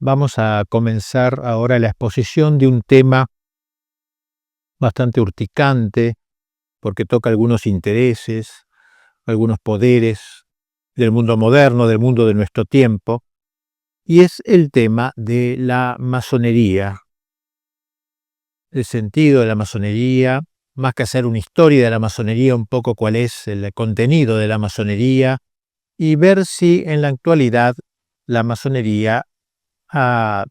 Vamos a comenzar ahora la exposición de un tema bastante urticante, porque toca algunos intereses, algunos poderes del mundo moderno, del mundo de nuestro tiempo, y es el tema de la masonería. El sentido de la masonería, más que hacer una historia de la masonería, un poco cuál es el contenido de la masonería, y ver si en la actualidad la masonería ha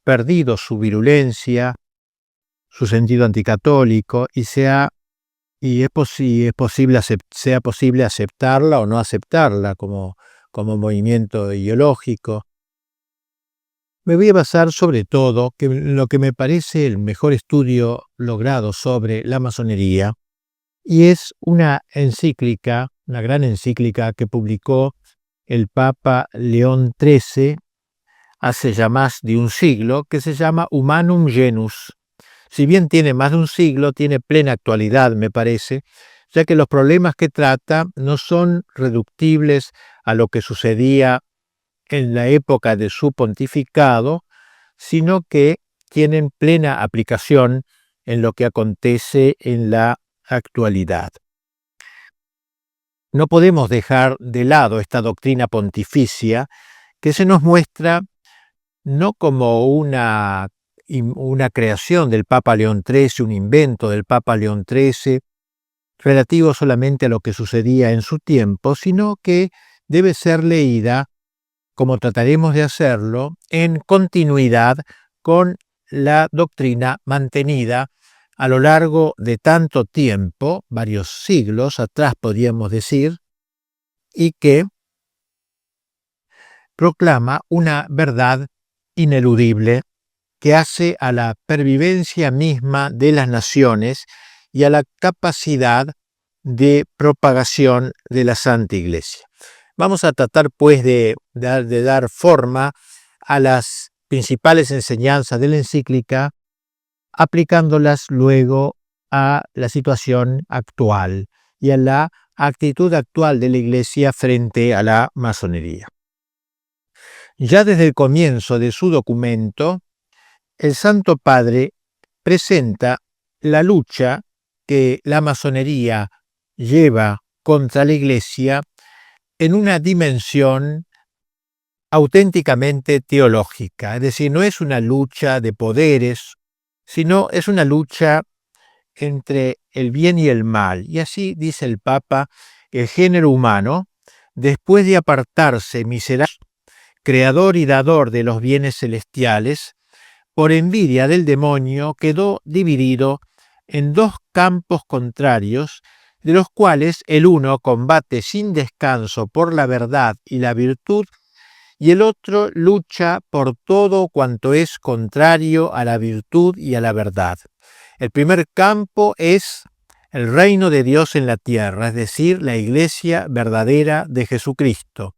perdido su virulencia, su sentido anticatólico, y sea posible aceptarla o no aceptarla como movimiento ideológico. Me voy a basar sobre todo en lo que me parece el mejor estudio logrado sobre la masonería, y es una encíclica, una gran encíclica que publicó el Papa León XIII hace ya más de un siglo, que se llama Humanum Genus. Si bien tiene más de un siglo, tiene plena actualidad, me parece, ya que los problemas que trata no son reductibles a lo que sucedía en la época de su pontificado, sino que tienen plena aplicación en lo que acontece en la actualidad. No podemos dejar de lado esta doctrina pontificia que se nos muestra no como una creación del Papa León XIII, un invento del Papa León XIII, relativo solamente a lo que sucedía en su tiempo, sino que debe ser leída, como trataremos de hacerlo, en continuidad con la doctrina mantenida a lo largo de tanto tiempo, varios siglos atrás podríamos decir, y que proclama una verdad ineludible que hace a la pervivencia misma de las naciones y a la capacidad de propagación de la Santa Iglesia. Vamos a tratar, pues, de dar forma a las principales enseñanzas de la encíclica, aplicándolas luego a la situación actual y a la actitud actual de la Iglesia frente a la masonería. Ya desde el comienzo de su documento, el Santo Padre presenta la lucha que la masonería lleva contra la Iglesia en una dimensión auténticamente teológica, es decir, no es una lucha de poderes, sino es una lucha entre el bien y el mal. Y así dice el Papa: el género humano, después de apartarse miserable, creador y dador de los bienes celestiales, por envidia del demonio quedó dividido en dos campos contrarios, de los cuales el uno combate sin descanso por la verdad y la virtud, y el otro lucha por todo cuanto es contrario a la virtud y a la verdad. El primer campo es el reino de Dios en la tierra, es decir, la Iglesia verdadera de Jesucristo.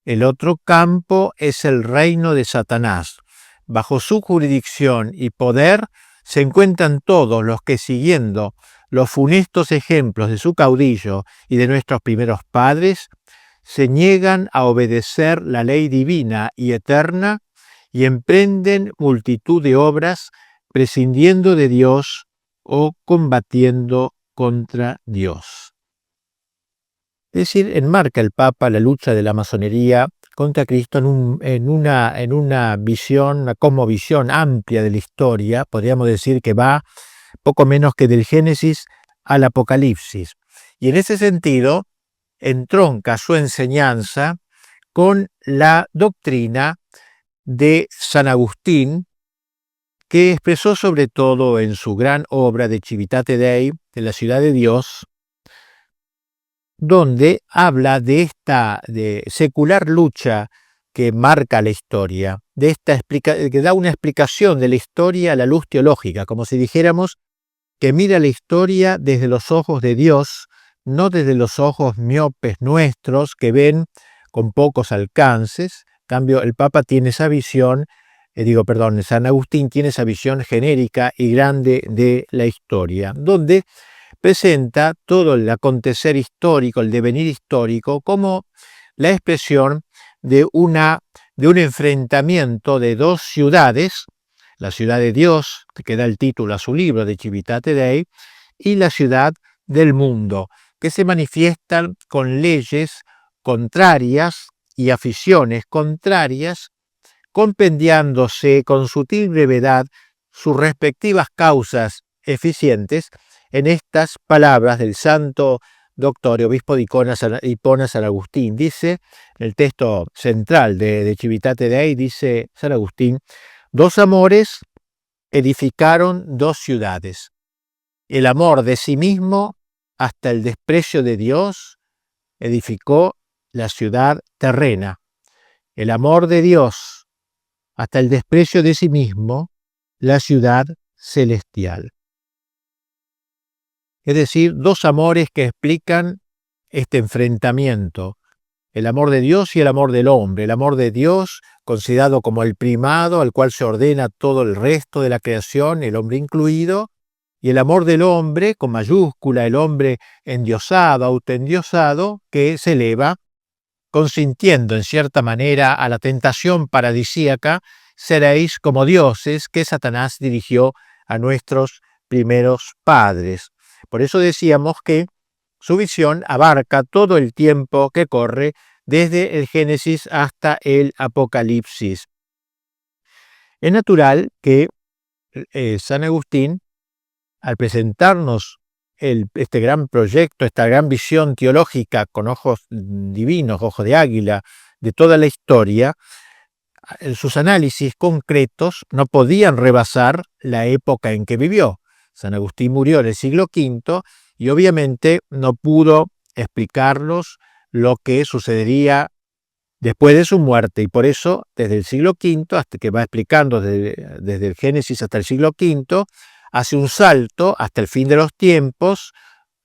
El otro campo es el reino de Satanás. Bajo su jurisdicción y poder se encuentran todos los que, siguiendo los funestos ejemplos de su caudillo y de nuestros primeros padres, se niegan a obedecer la ley divina y eterna y emprenden multitud de obras prescindiendo de Dios o combatiendo contra Dios. Es decir, enmarca el Papa la lucha de la masonería contra Cristo en una visión, una cosmovisión amplia de la historia. Podríamos decir que va poco menos que del Génesis al Apocalipsis. Y en ese sentido, entronca su enseñanza con la doctrina de San Agustín, que expresó sobre todo en su gran obra de Civitate Dei, de la ciudad de Dios, donde habla de esta secular lucha que marca la historia, que da una explicación de la historia a la luz teológica, como si dijéramos que mira la historia desde los ojos de Dios, no desde los ojos miopes nuestros que ven con pocos alcances. En cambio, el Papa tiene esa visión, San Agustín tiene esa visión genérica y grande de la historia, donde presenta todo el acontecer histórico, el devenir histórico, como la expresión de una de un enfrentamiento de dos ciudades, la ciudad de Dios, que da el título a su libro de Civitate Dei, y la ciudad del mundo, que se manifiestan con leyes contrarias y aficiones contrarias, compendiándose con sutil brevedad sus respectivas causas eficientes en estas palabras del santo doctor y obispo de Hipona San Agustín. Dice, en el texto central de Civitate Dei, dice San Agustín: dos amores edificaron dos ciudades. El amor de sí mismo hasta el desprecio de Dios edificó la ciudad terrena. El amor de Dios hasta el desprecio de sí mismo, la ciudad celestial. Es decir, dos amores que explican este enfrentamiento, el amor de Dios y el amor del hombre. El amor de Dios, considerado como el primado, al cual se ordena todo el resto de la creación, el hombre incluido, y el amor del hombre, con mayúscula, el hombre endiosado, autoendiosado, que se eleva, consintiendo en cierta manera a la tentación paradisíaca: seréis como dioses, que Satanás dirigió a nuestros primeros padres. Por eso decíamos que su visión abarca todo el tiempo que corre desde el Génesis hasta el Apocalipsis. Es natural que San Agustín, al presentarnos este gran proyecto, esta gran visión teológica con ojos divinos, ojos de águila, de toda la historia, sus análisis concretos no podían rebasar la época en que vivió. San Agustín murió en el siglo V y obviamente no pudo explicarnos lo que sucedería después de su muerte, y por eso desde el siglo V, hasta que va explicando desde el Génesis hasta el siglo V, hace un salto hasta el fin de los tiempos,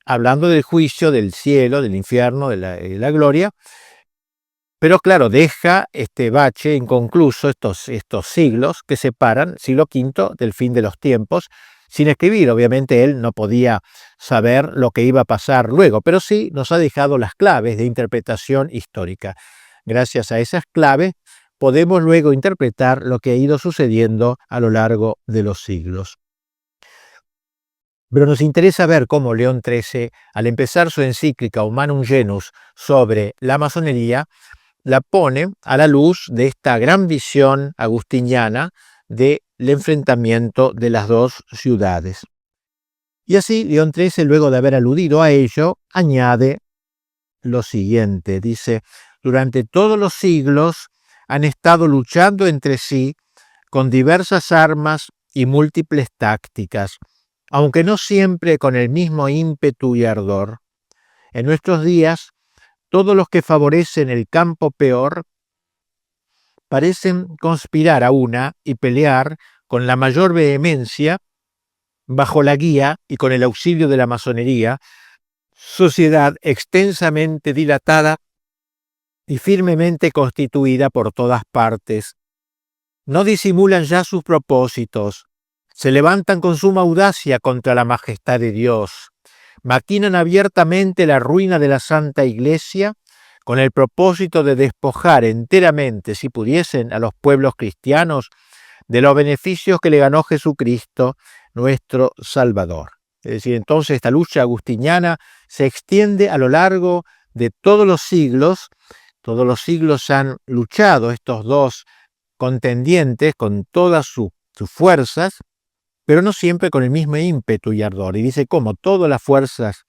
hablando del juicio, del cielo, del infierno, de la gloria. Pero claro, deja este bache inconcluso, estos siglos que separan siglo V del fin de los tiempos, sin escribir. Obviamente él no podía saber lo que iba a pasar luego, pero sí nos ha dejado las claves de interpretación histórica. Gracias a esas claves podemos luego interpretar lo que ha ido sucediendo a lo largo de los siglos. Pero nos interesa ver cómo León XIII, al empezar su encíclica Humanum Genus sobre la masonería, la pone a la luz de esta gran visión agustiniana del enfrentamiento de las dos ciudades. Y así León XIII, luego de haber aludido a ello, añade lo siguiente. Dice: durante todos los siglos han estado luchando entre sí con diversas armas y múltiples tácticas, aunque no siempre con el mismo ímpetu y ardor. En nuestros días, todos los que favorecen el campo peor parecen conspirar a una y pelear con la mayor vehemencia bajo la guía y con el auxilio de la masonería, sociedad extensamente dilatada y firmemente constituida por todas partes. No disimulan ya sus propósitos, se levantan con suma audacia contra la majestad de Dios, maquinan abiertamente la ruina de la Santa Iglesia con el propósito de despojar enteramente, si pudiesen, a los pueblos cristianos de los beneficios que le ganó Jesucristo, nuestro Salvador. Es decir, entonces esta lucha agustiniana se extiende a lo largo de todos los siglos. Todos los siglos han luchado estos dos contendientes con todas sus fuerzas, pero no siempre con el mismo ímpetu y ardor. Y dice cómo todas las fuerzas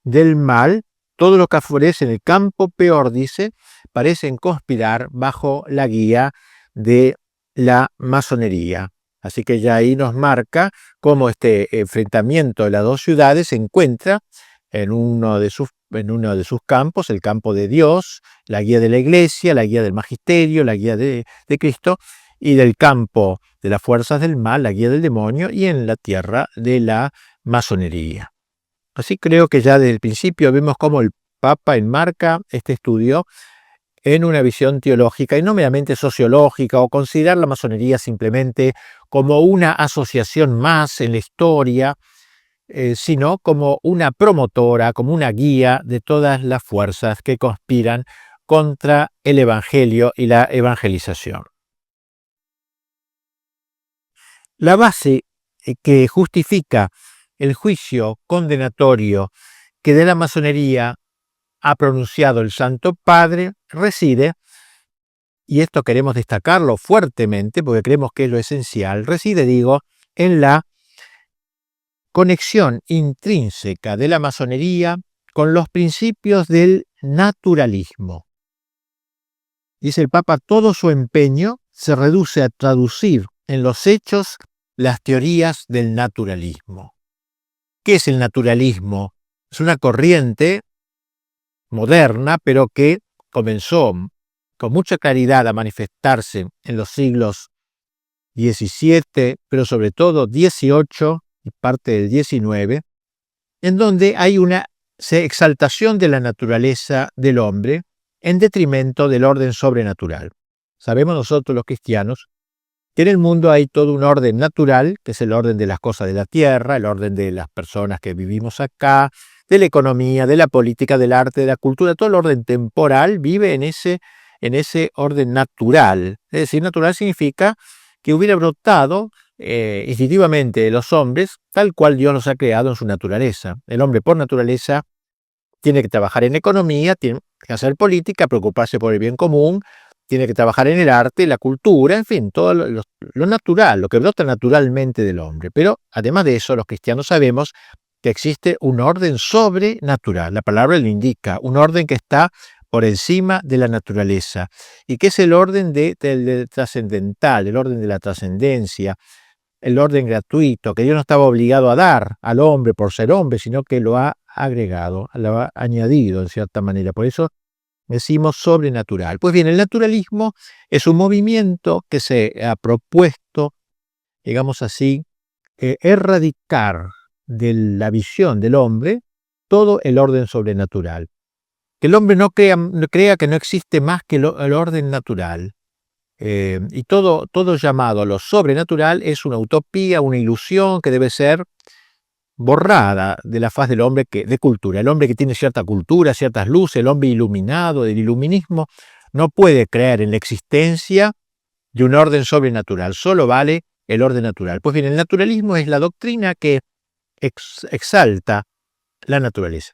del mal, todo lo que favorece en el campo peor, dice, parecen conspirar bajo la guía de la masonería. Así que ya ahí nos marca cómo este enfrentamiento de las dos ciudades se encuentra en uno de sus campos, el campo de Dios, la guía de la Iglesia, la guía del Magisterio, la guía de Cristo, y del campo de las fuerzas del mal, la guía del demonio, y en la tierra de la masonería. Así creo que ya desde el principio vemos cómo el Papa enmarca este estudio en una visión teológica y no meramente sociológica, o considerar la masonería simplemente como una asociación más en la historia, sino como una promotora, como una guía de todas las fuerzas que conspiran contra el Evangelio y la evangelización. La base que justifica el juicio condenatorio que de la masonería ha pronunciado el Santo Padre reside, y esto queremos destacarlo fuertemente porque creemos que es lo esencial, reside, digo, en la conexión intrínseca de la masonería con los principios del naturalismo. Dice el Papa, todo su empeño se reduce a traducir en los hechos las teorías del naturalismo. ¿Qué es el naturalismo? Es una corriente moderna, pero que comenzó con mucha claridad a manifestarse en los siglos XVII, pero sobre todo XVIII y parte del XIX, en donde hay una exaltación de la naturaleza del hombre en detrimento del orden sobrenatural. Sabemos nosotros los cristianos que en el mundo hay todo un orden natural, que es el orden de las cosas de la tierra, el orden de las personas que vivimos acá, de la economía, de la política, del arte, de la cultura, todo el orden temporal vive en ese orden natural. Es decir, natural significa que hubiera brotado instintivamente de los hombres tal cual Dios los ha creado en su naturaleza. El hombre por naturaleza tiene que trabajar en economía, tiene que hacer política, preocuparse por el bien común, tiene que trabajar en el arte, la cultura, en fin, todo lo natural, lo que brota naturalmente del hombre. Pero además de eso, los cristianos sabemos que existe un orden sobrenatural. La palabra lo indica, un orden que está por encima de la naturaleza y que es el orden del trascendental, el orden de la trascendencia, el orden gratuito, que Dios no estaba obligado a dar al hombre por ser hombre, sino que lo ha agregado, lo ha añadido en cierta manera. Por eso decimos sobrenatural. Pues bien, el naturalismo es un movimiento que se ha propuesto, digamos así, erradicar de la visión del hombre todo el orden sobrenatural. Que el hombre no crea que no existe más que el orden natural. Y todo llamado a lo sobrenatural es una utopía, una ilusión que debe ser borrada de la faz del hombre de cultura. El hombre que tiene cierta cultura, ciertas luces, el hombre iluminado del iluminismo, no puede creer en la existencia de un orden sobrenatural. Solo vale el orden natural. Pues bien, el naturalismo es la doctrina que exalta la naturaleza.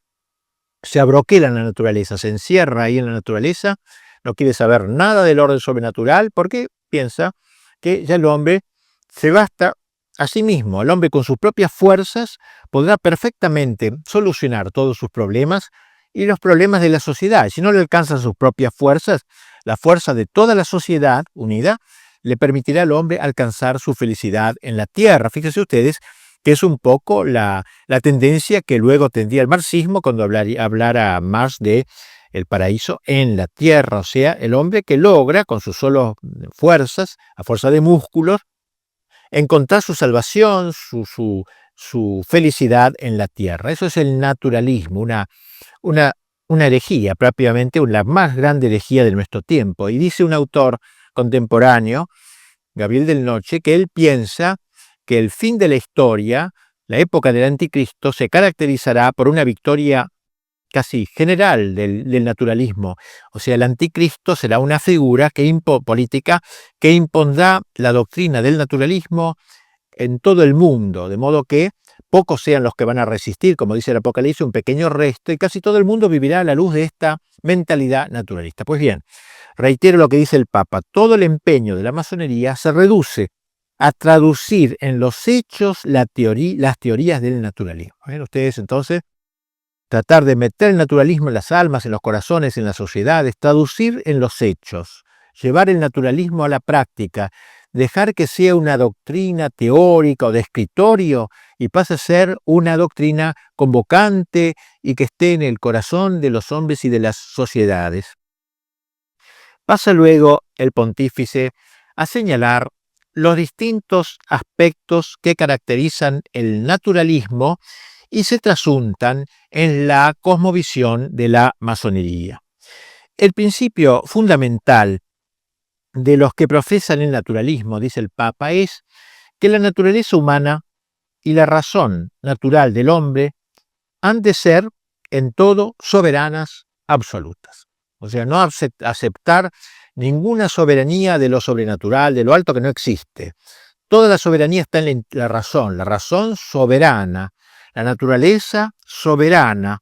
Se abroquela en la naturaleza, se encierra ahí en la naturaleza, no quiere saber nada del orden sobrenatural porque piensa que ya el hombre se basta a sí mismo. El hombre con sus propias fuerzas podrá perfectamente solucionar todos sus problemas y los problemas de la sociedad. Si no le alcanzan sus propias fuerzas, la fuerza de toda la sociedad unida le permitirá al hombre alcanzar su felicidad en la tierra. Fíjense ustedes que es un poco la tendencia que luego tendría el marxismo cuando hablara Marx de el paraíso en la tierra, o sea, el hombre que logra con sus solas fuerzas, a fuerza de músculos, encontrar su salvación, su felicidad en la tierra. Eso es el naturalismo, una herejía, propiamente la más grande herejía de nuestro tiempo. Y dice un autor contemporáneo, Gabriel del Noche, que él piensa que el fin de la historia, la época del anticristo, se caracterizará por una victoria casi general del naturalismo. O sea, el anticristo será una figura política que impondrá la doctrina del naturalismo en todo el mundo, de modo que pocos sean los que van a resistir, como dice el Apocalipsis, un pequeño resto, y casi todo el mundo vivirá a la luz de esta mentalidad naturalista. Pues bien, reitero lo que dice el Papa, todo el empeño de la masonería se reduce a traducir en los hechos las teorías del naturalismo. Ustedes entonces tratar de meter el naturalismo en las almas, en los corazones, en las sociedades, traducir en los hechos, llevar el naturalismo a la práctica, dejar que sea una doctrina teórica o de escritorio y pase a ser una doctrina convocante y que esté en el corazón de los hombres y de las sociedades. Pasa luego el pontífice a señalar los distintos aspectos que caracterizan el naturalismo y se trasuntan en la cosmovisión de la masonería. El principio fundamental de los que profesan el naturalismo, dice el Papa, es que la naturaleza humana y la razón natural del hombre han de ser en todo soberanas absolutas. O sea, no aceptar ninguna soberanía de lo sobrenatural, de lo alto que no existe. Toda la soberanía está en la razón soberana, la naturaleza soberana.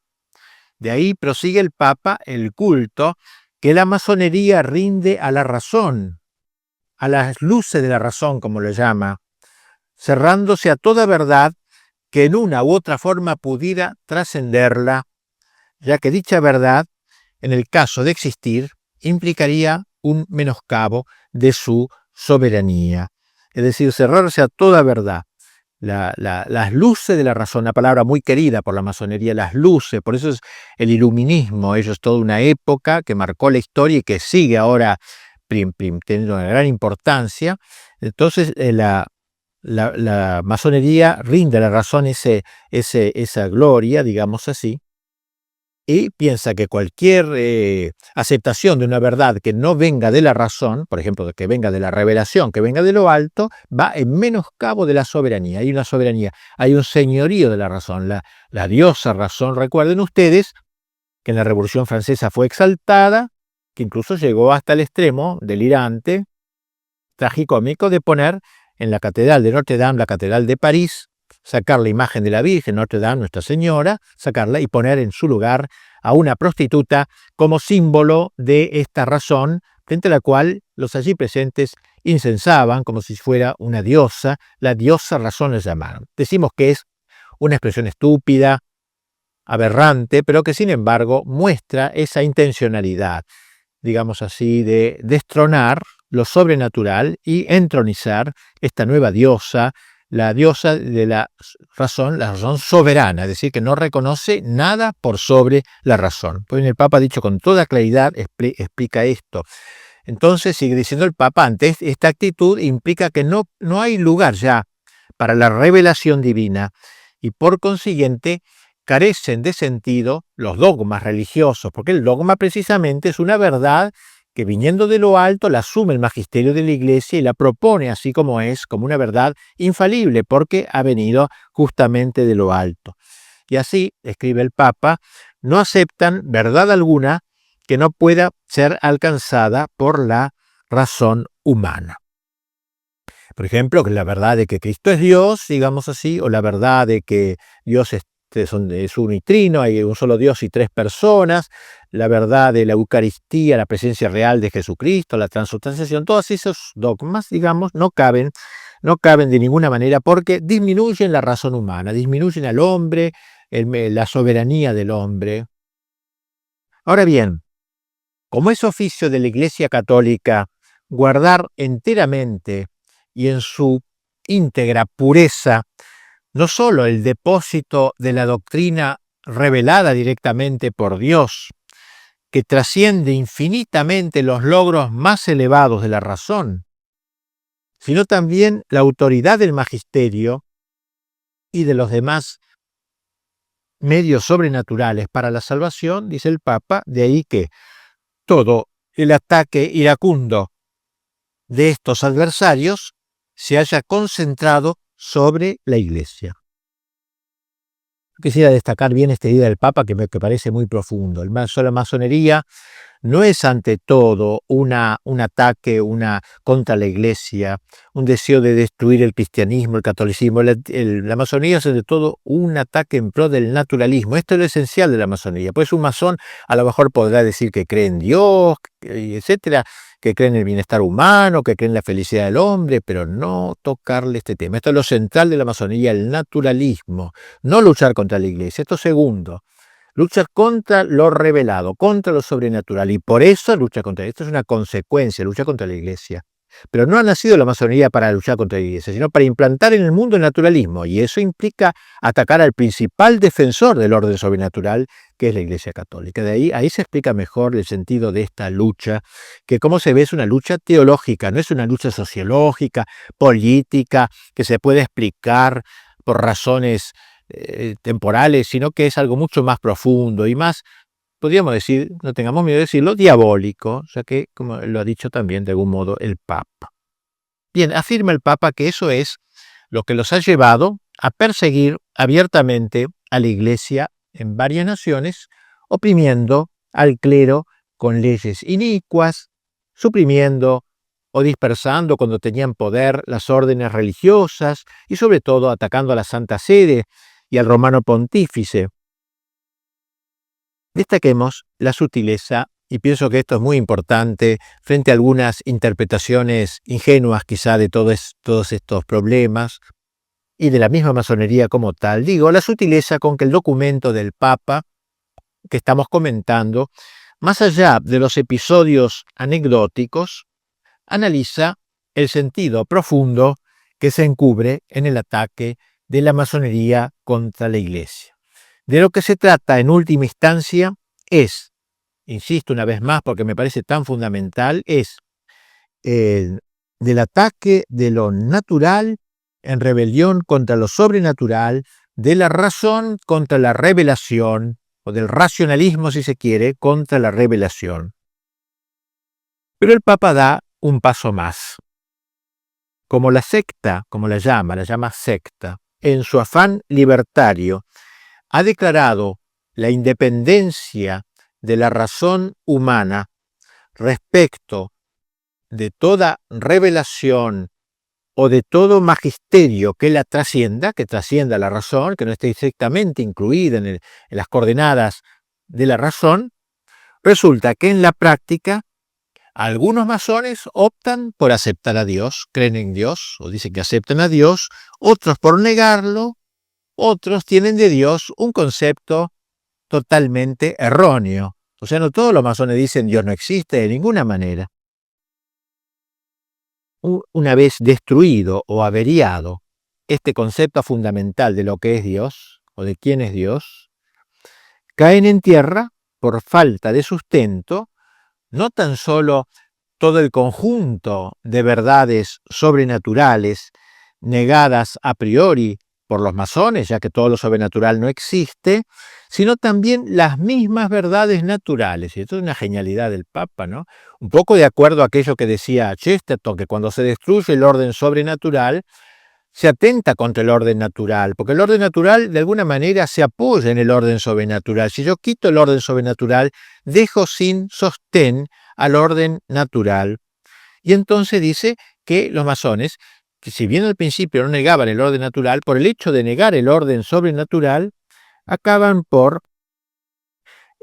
De ahí prosigue el Papa el culto que la masonería rinde a la razón, a las luces de la razón, como lo llama, cerrándose a toda verdad que en una u otra forma pudiera trascenderla, ya que dicha verdad, en el caso de existir, implicaría un menoscabo de su soberanía. Es decir, cerrarse a toda verdad. Las luces de la razón, una palabra muy querida por la masonería, las luces, por eso es el iluminismo, ello es toda una época que marcó la historia y que sigue ahora teniendo una gran importancia. Entonces, la masonería rinde a la razón esa gloria, digamos así, y piensa que cualquier aceptación de una verdad que no venga de la razón, por ejemplo, que venga de la revelación, que venga de lo alto, va en menoscabo de la soberanía. Hay una soberanía, hay un señorío de la razón, la diosa razón. Recuerden ustedes que en la Revolución Francesa fue exaltada, que incluso llegó hasta el extremo delirante, tragicómico, de poner en la Catedral de Notre Dame, la Catedral de París, sacar la imagen de la Virgen, Notre Dame, Nuestra Señora, sacarla y poner en su lugar a una prostituta como símbolo de esta razón, frente a la cual los allí presentes incensaban como si fuera una diosa, la diosa razón les llamaron. Decimos que es una expresión estúpida, aberrante, pero que sin embargo muestra esa intencionalidad, digamos así, de destronar lo sobrenatural y entronizar esta nueva diosa, la diosa de la razón soberana, es decir, que no reconoce nada por sobre la razón. Pues el Papa ha dicho con toda claridad, explica esto. Entonces, sigue diciendo el Papa, ante esta actitud implica que no hay lugar ya para la revelación divina y por consiguiente carecen de sentido los dogmas religiosos, porque el dogma precisamente es una verdad que viniendo de lo alto la asume el magisterio de la Iglesia y la propone así como es, como una verdad infalible, porque ha venido justamente de lo alto. Y así, escribe el Papa, no aceptan verdad alguna que no pueda ser alcanzada por la razón humana. Por ejemplo, la verdad de que Cristo es Dios, digamos así, o la verdad de que Dios es un y trino, hay un solo Dios y tres personas, la verdad de la Eucaristía, la presencia real de Jesucristo, la transubstanciación, todos esos dogmas, digamos, no caben de ninguna manera porque disminuyen la razón humana, disminuyen al hombre, la soberanía del hombre. Ahora bien, como es oficio de la Iglesia Católica guardar enteramente y en su íntegra pureza no sólo el depósito de la doctrina revelada directamente por Dios, que trasciende infinitamente los logros más elevados de la razón, sino también la autoridad del magisterio y de los demás medios sobrenaturales para la salvación, dice el Papa, de ahí que todo el ataque iracundo de estos adversarios se haya concentrado sobre la Iglesia. Quisiera destacar bien esta idea del Papa que me parece muy profundo. La masonería no es ante todo un ataque contra la Iglesia, un deseo de destruir el cristianismo, el catolicismo. La masonería es ante todo un ataque en pro del naturalismo. Esto es lo esencial de la masonería. Pues un masón a lo mejor podrá decir que cree en Dios, etcétera, que cree en el bienestar humano, que cree en la felicidad del hombre, pero no tocarle este tema. Esto es lo central de la masonería, el naturalismo, no luchar contra la Iglesia. Esto segundo. Lucha contra lo revelado, contra lo sobrenatural, y por eso lucha contra esto. Es una consecuencia, lucha contra la Iglesia. Pero no ha nacido la masonería para luchar contra la Iglesia, sino para implantar en el mundo el naturalismo, y eso implica atacar al principal defensor del orden sobrenatural, que es la Iglesia Católica. Ahí se explica mejor el sentido de esta lucha, que como se ve es una lucha teológica, no es una lucha sociológica, política, que se puede explicar por razones temporales, sino que es algo mucho más profundo y más, podríamos decir, no tengamos miedo de decirlo, diabólico, o sea que, como lo ha dicho también de algún modo el Papa. Bien, afirma el Papa que eso es lo que los ha llevado a perseguir abiertamente a la Iglesia en varias naciones, oprimiendo al clero con leyes inicuas, suprimiendo o dispersando cuando tenían poder las órdenes religiosas y sobre todo atacando a la Santa Sede y al Romano Pontífice. Destaquemos la sutileza, y pienso que esto es muy importante frente a algunas interpretaciones ingenuas quizá de todos estos problemas y de la misma masonería como tal. Digo, la sutileza con que el documento del Papa que estamos comentando, más allá de los episodios anecdóticos, analiza el sentido profundo que se encubre en el ataque de la masonería contra la Iglesia. De lo que se trata en última instancia es, insisto una vez más porque me parece tan fundamental, es del ataque de lo natural en rebelión contra lo sobrenatural, de la razón contra la revelación, o del racionalismo, si se quiere, contra la revelación. Pero el Papa da un paso más. Como la secta, como la llama secta, en su afán libertario, ha declarado la independencia de la razón humana respecto de toda revelación o de todo magisterio que la trascienda, que trascienda la razón, que no esté estrictamente incluida en las coordenadas de la razón, resulta que en la práctica algunos masones optan por aceptar a Dios, creen en Dios o dicen que aceptan a Dios, otros por negarlo, otros tienen de Dios un concepto totalmente erróneo. O sea, no todos los masones dicen Dios no existe de ninguna manera. Una vez destruido o averiado este concepto fundamental de lo que es Dios o de quién es Dios, caen en tierra por falta de sustento no tan solo todo el conjunto de verdades sobrenaturales negadas a priori por los masones, ya que todo lo sobrenatural no existe, sino también las mismas verdades naturales. Y esto es una genialidad del Papa, ¿no? Un poco de acuerdo a aquello que decía Chesterton, que cuando se destruye el orden sobrenatural, se atenta contra el orden natural, porque el orden natural de alguna manera se apoya en el orden sobrenatural. Si yo quito el orden sobrenatural, dejo sin sostén al orden natural. Y entonces dice que los masones, que si bien al principio no negaban el orden natural, por el hecho de negar el orden sobrenatural, acaban por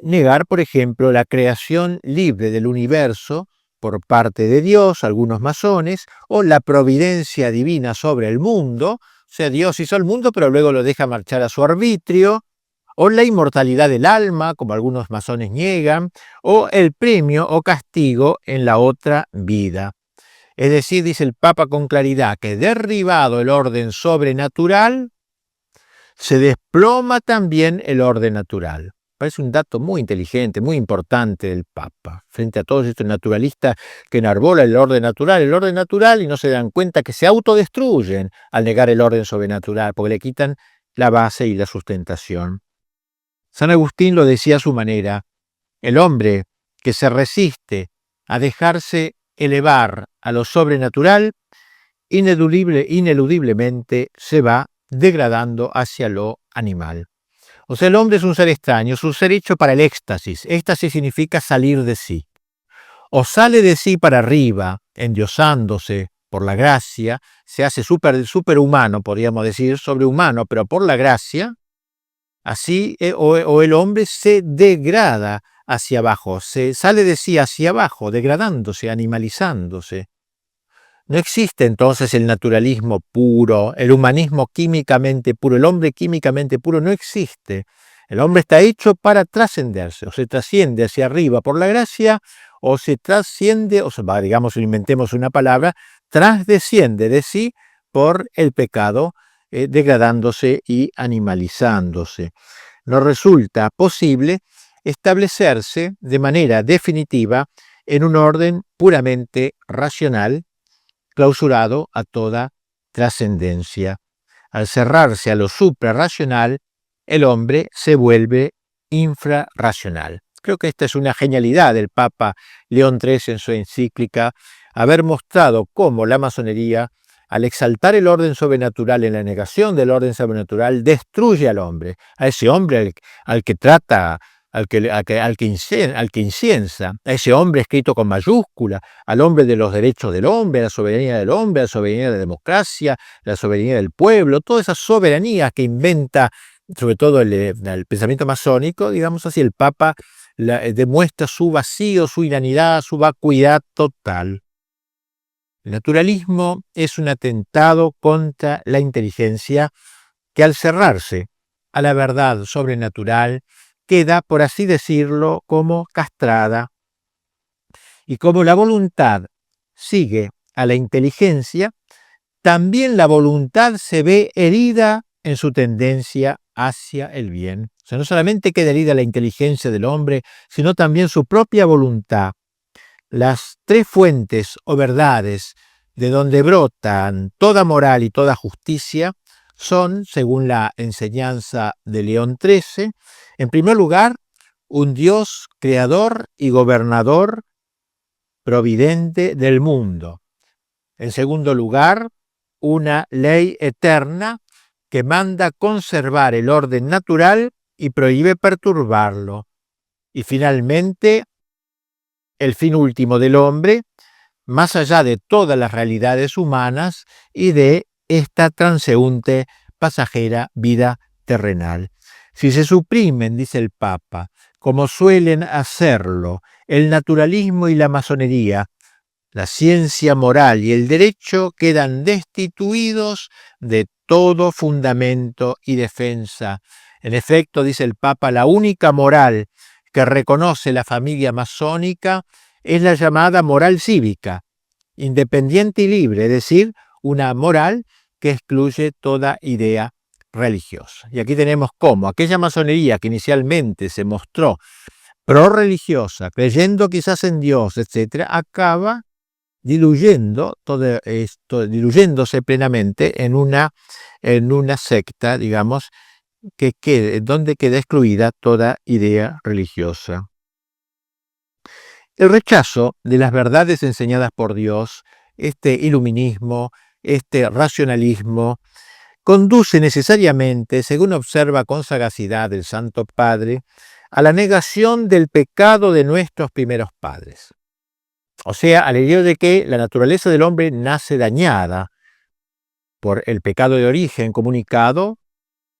negar, por ejemplo, la creación libre del universo por parte de Dios, algunos masones, o la providencia divina sobre el mundo, o sea, Dios hizo el mundo, pero luego lo deja marchar a su arbitrio, o la inmortalidad del alma, como algunos masones niegan, o el premio o castigo en la otra vida. Es decir, dice el Papa con claridad, que derribado el orden sobrenatural, se desploma también el orden natural. Parece un dato muy inteligente, muy importante del Papa, frente a todos estos naturalistas que enarbolan el orden natural, y no se dan cuenta que se autodestruyen al negar el orden sobrenatural, porque le quitan la base y la sustentación. San Agustín lo decía a su manera: el hombre que se resiste a dejarse elevar a lo sobrenatural, ineludiblemente se va degradando hacia lo animal. O sea, el hombre es un ser extraño, es un ser hecho para el éxtasis. Éxtasis significa salir de sí. O sale de sí para arriba, endiosándose por la gracia, se hace superhumano, podríamos decir, sobrehumano, pero por la gracia, así, o el hombre se degrada hacia abajo, se sale de sí hacia abajo, degradándose, animalizándose. No existe entonces el naturalismo puro, el humanismo químicamente puro, el hombre químicamente puro no existe. El hombre está hecho para trascenderse, o se trasciende hacia arriba por la gracia, o se trasciende, digamos, inventemos una palabra, trasdesciende de sí por el pecado, degradándose y animalizándose. No resulta posible establecerse de manera definitiva en un orden puramente racional, clausurado a toda trascendencia. Al cerrarse a lo suprarracional, el hombre se vuelve infrarracional. Creo que esta es una genialidad del Papa León XIII en su encíclica, haber mostrado cómo la masonería, al exaltar el orden sobrenatural en la negación del orden sobrenatural, destruye al hombre, a ese hombre al que trata al que inciensa, a ese hombre escrito con mayúscula, al hombre de los derechos del hombre, a la soberanía del hombre, a la soberanía de la democracia, la soberanía del pueblo, toda esa soberanía que inventa, sobre todo el pensamiento masónico, digamos así, el Papa demuestra su vacío, su inanidad, su vacuidad total. El naturalismo es un atentado contra la inteligencia que al cerrarse a la verdad sobrenatural queda, por así decirlo, como castrada. Y como la voluntad sigue a la inteligencia, también la voluntad se ve herida en su tendencia hacia el bien. O sea, no solamente queda herida la inteligencia del hombre, sino también su propia voluntad. Las tres fuentes o verdades de donde brotan toda moral y toda justicia son, según la enseñanza de León XIII, en primer lugar, un Dios creador y gobernador providente del mundo. En segundo lugar, una ley eterna que manda conservar el orden natural y prohíbe perturbarlo. Y finalmente, el fin último del hombre, más allá de todas las realidades humanas y de esta transeúnte, pasajera vida terrenal. Si se suprimen, dice el Papa, como suelen hacerlo el naturalismo y la masonería, la ciencia moral y el derecho quedan destituidos de todo fundamento y defensa. En efecto, dice el Papa, la única moral que reconoce la familia masónica es la llamada moral cívica, independiente y libre, es decir, una moral que excluye toda idea religiosa. Y aquí tenemos cómo aquella masonería que inicialmente se mostró prorreligiosa, creyendo quizás en Dios, etc., acaba diluyendo todo esto, diluyéndose plenamente en una secta, digamos, donde queda excluida toda idea religiosa. El rechazo de las verdades enseñadas por Dios, este iluminismo, este racionalismo, conduce necesariamente, según observa con sagacidad el Santo Padre, a la negación del pecado de nuestros primeros padres. O sea, al hecho de que la naturaleza del hombre nace dañada por el pecado de origen comunicado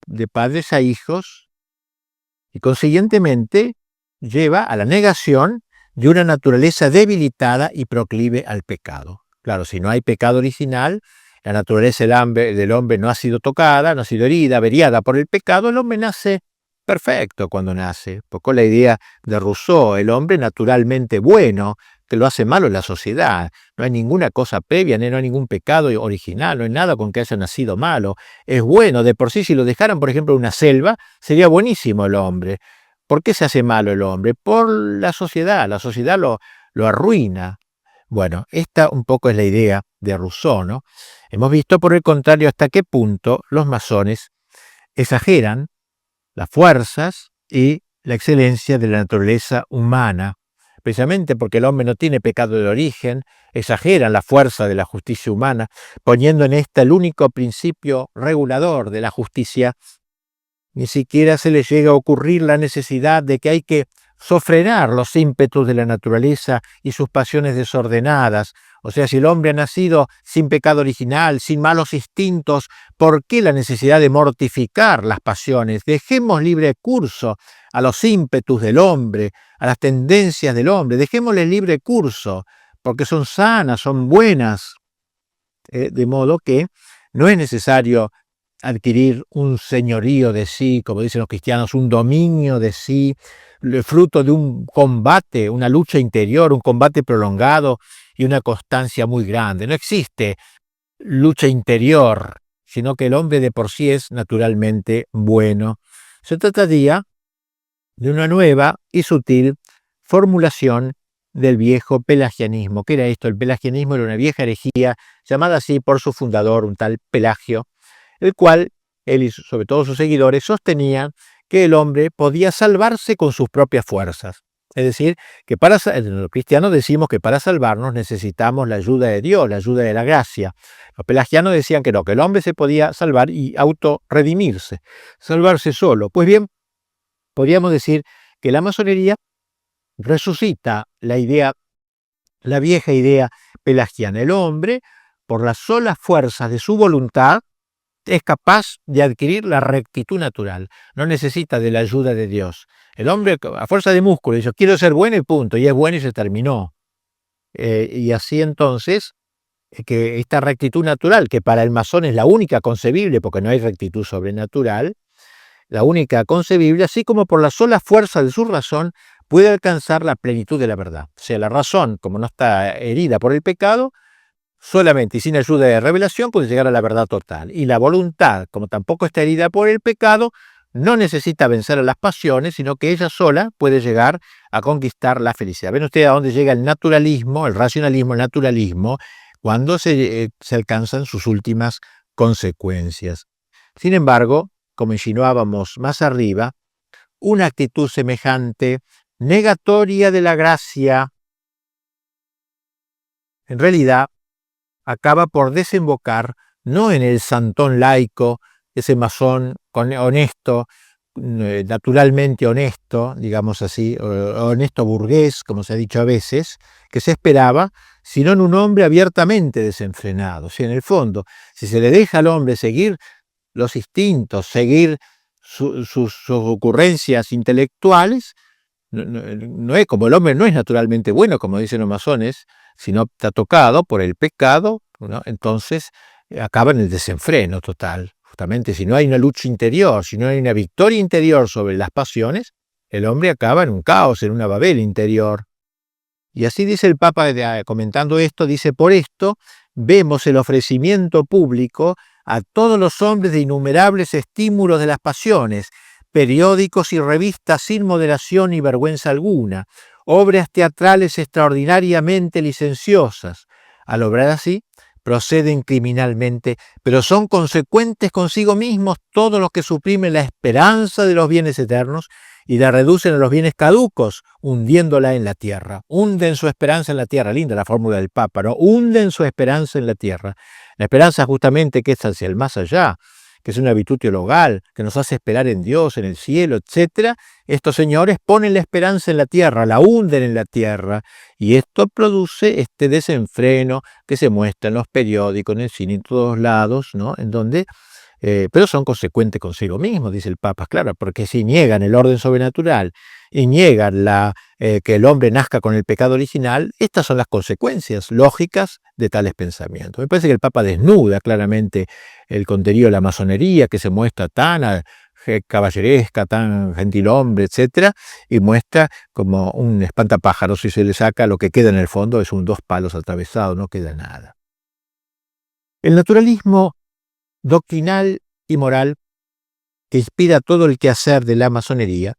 de padres a hijos y consiguientemente lleva a la negación de una naturaleza debilitada y proclive al pecado. Claro, si no hay pecado original, la naturaleza del hombre no ha sido tocada, no ha sido herida, averiada por el pecado, el hombre nace perfecto cuando nace. Poco la idea de Rousseau, el hombre naturalmente bueno, que lo hace malo en la sociedad. No hay ninguna cosa previa, no hay ningún pecado original, no hay nada con que haya nacido malo. Es bueno, de por sí, si lo dejaran, por ejemplo, en una selva, sería buenísimo el hombre. ¿Por qué se hace malo el hombre? Por la sociedad lo arruina. Bueno, esta un poco es la idea de Rousseau, ¿no? Hemos visto, por el contrario, hasta qué punto los masones exageran las fuerzas y la excelencia de la naturaleza humana, precisamente porque el hombre no tiene pecado de origen, exageran la fuerza de la justicia humana, poniendo en esta el único principio regulador de la justicia. Ni siquiera se les llega a ocurrir la necesidad de que hay que sofrenar los ímpetus de la naturaleza y sus pasiones desordenadas. O sea, si el hombre ha nacido sin pecado original, sin malos instintos, ¿por qué la necesidad de mortificar las pasiones? Dejemos libre curso a los ímpetus del hombre, a las tendencias del hombre. Dejémosles libre curso, porque son sanas, son buenas. De modo que no es necesario adquirir un señorío de sí, como dicen los cristianos, un dominio de sí, fruto de un combate, una lucha interior, un combate prolongado y una constancia muy grande. No existe lucha interior, sino que el hombre de por sí es naturalmente bueno. Se trataría de una nueva y sutil formulación del viejo pelagianismo. ¿Qué era esto? El pelagianismo era una vieja herejía llamada así por su fundador, un tal Pelagio, el cual él y sobre todo sus seguidores sostenían que el hombre podía salvarse con sus propias fuerzas. Es decir, que los cristianos decimos que para salvarnos necesitamos la ayuda de Dios, la ayuda de la gracia. Los pelagianos decían que no, que el hombre se podía salvar y autorredimirse, salvarse solo. Pues bien, podríamos decir que la masonería resucita la vieja idea pelagiana. El hombre, por las solas fuerzas de su voluntad, es capaz de adquirir la rectitud natural. No necesita de la ayuda de Dios. El hombre, a fuerza de músculo, dice, quiero ser bueno y punto, y es bueno y se terminó. Y así entonces, que esta rectitud natural, que para el masón es la única concebible, porque no hay rectitud sobrenatural, la única concebible, así como por la sola fuerza de su razón, puede alcanzar la plenitud de la verdad. O sea, la razón, como no está herida por el pecado, solamente y sin ayuda de revelación puede llegar a la verdad total. Y la voluntad, como tampoco está herida por el pecado, no necesita vencer a las pasiones, sino que ella sola puede llegar a conquistar la felicidad. ¿Ven ustedes a dónde llega el naturalismo, el racionalismo, el naturalismo, cuando se alcanzan sus últimas consecuencias? Sin embargo, como insinuábamos más arriba, una actitud semejante, negatoria de la gracia, en realidad acaba por desembocar no en el santón laico, ese masón honesto, naturalmente honesto, digamos así, honesto burgués, como se ha dicho a veces, que se esperaba, sino en un hombre abiertamente desenfrenado. O sea, en el fondo, si se le deja al hombre seguir los instintos, seguir sus ocurrencias intelectuales, no es como el hombre no es naturalmente bueno, como dicen los masones, sino está tocado por el pecado, ¿no? Entonces acaba en el desenfreno total. Justamente si no hay una lucha interior, si no hay una victoria interior sobre las pasiones, el hombre acaba en un caos, en una Babel interior. Y así dice el Papa, comentando esto, dice, por esto vemos el ofrecimiento público a todos los hombres de innumerables estímulos de las pasiones, periódicos y revistas sin moderación ni vergüenza alguna, obras teatrales extraordinariamente licenciosas. Al obrar así, proceden criminalmente, pero son consecuentes consigo mismos todos los que suprimen la esperanza de los bienes eternos y la reducen a los bienes caducos, hundiéndola en la tierra. Hunden su esperanza en la tierra. Linda la fórmula del Papa, ¿no? Hunden su esperanza en la tierra. La esperanza justamente que es hacia el más allá, que es una virtud teologal, que nos hace esperar en Dios, en el cielo, etc. Estos señores ponen la esperanza en la tierra, la hunden en la tierra, y esto produce este desenfreno que se muestra en los periódicos, en el cine, en todos lados, ¿no? En donde pero son consecuentes consigo mismos, dice el Papa, claro, porque si niegan el orden sobrenatural y niegan que el hombre nazca con el pecado original, estas son las consecuencias lógicas de tales pensamientos. Me parece que el Papa desnuda claramente el contenido de la masonería, que se muestra tan caballeresca, tan gentilhombre, etcétera, y muestra como un espantapájaros. Si se le saca, lo que queda en el fondo es un dos palos atravesado, no queda nada. El naturalismo doctrinal y moral que inspira todo el quehacer de la masonería,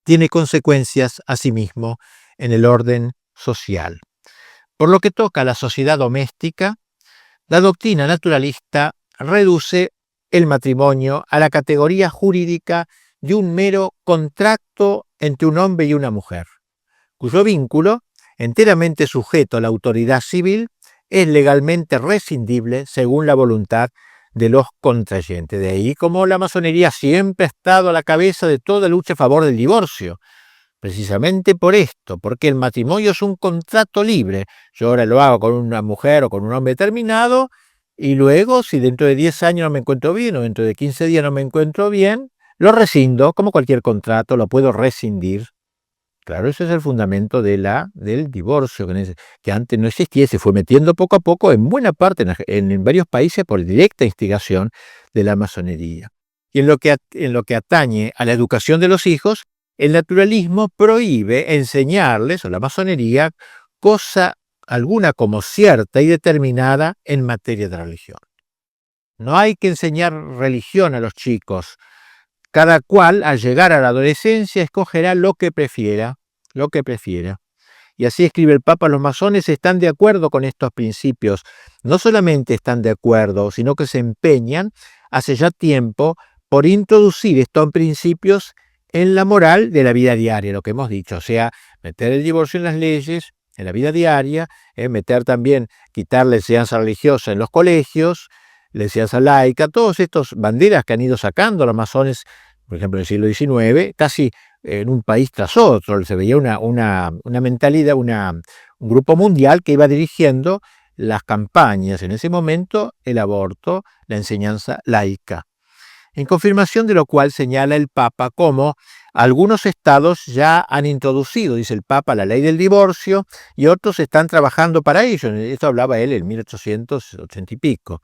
tiene consecuencias asimismo en el orden social. Por lo que toca a la sociedad doméstica, la doctrina naturalista reduce el matrimonio a la categoría jurídica de un mero contrato entre un hombre y una mujer, cuyo vínculo, enteramente sujeto a la autoridad civil, es legalmente rescindible según la voluntad de los contrayentes. De ahí como la masonería siempre ha estado a la cabeza de toda lucha a favor del divorcio, precisamente por esto, porque el matrimonio es un contrato libre. Yo ahora lo hago con una mujer o con un hombre determinado, y luego, si dentro de 10 años no me encuentro bien, o dentro de 15 días no me encuentro bien, lo rescindo, como cualquier contrato, lo puedo rescindir. Claro, ese es el fundamento del divorcio, que antes no existía, se fue metiendo poco a poco en buena parte, en varios países, por directa instigación de la masonería. Y en lo que atañe a la educación de los hijos, el naturalismo prohíbe enseñarles, o la masonería, cosa alguna como cierta y determinada en materia de religión. No hay que enseñar religión a los chicos. Cada cual, al llegar a la adolescencia, escogerá lo que prefiera. Y así escribe el Papa, los masones están de acuerdo con estos principios. No solamente están de acuerdo, sino que se empeñan hace ya tiempo por introducir estos principios en la moral de la vida diaria, lo que hemos dicho, o sea, meter el divorcio en las leyes, en la vida diaria, meter también, quitar la enseñanza religiosa en los colegios, la enseñanza laica, todas estas banderas que han ido sacando los masones, por ejemplo, en el siglo XIX, casi en un país tras otro. Se veía una mentalidad, un grupo mundial que iba dirigiendo las campañas. En ese momento, el aborto, la enseñanza laica. En confirmación de lo cual señala el Papa cómo algunos estados ya han introducido, dice el Papa, la ley del divorcio y otros están trabajando para ello. Esto hablaba él en 1880 y pico.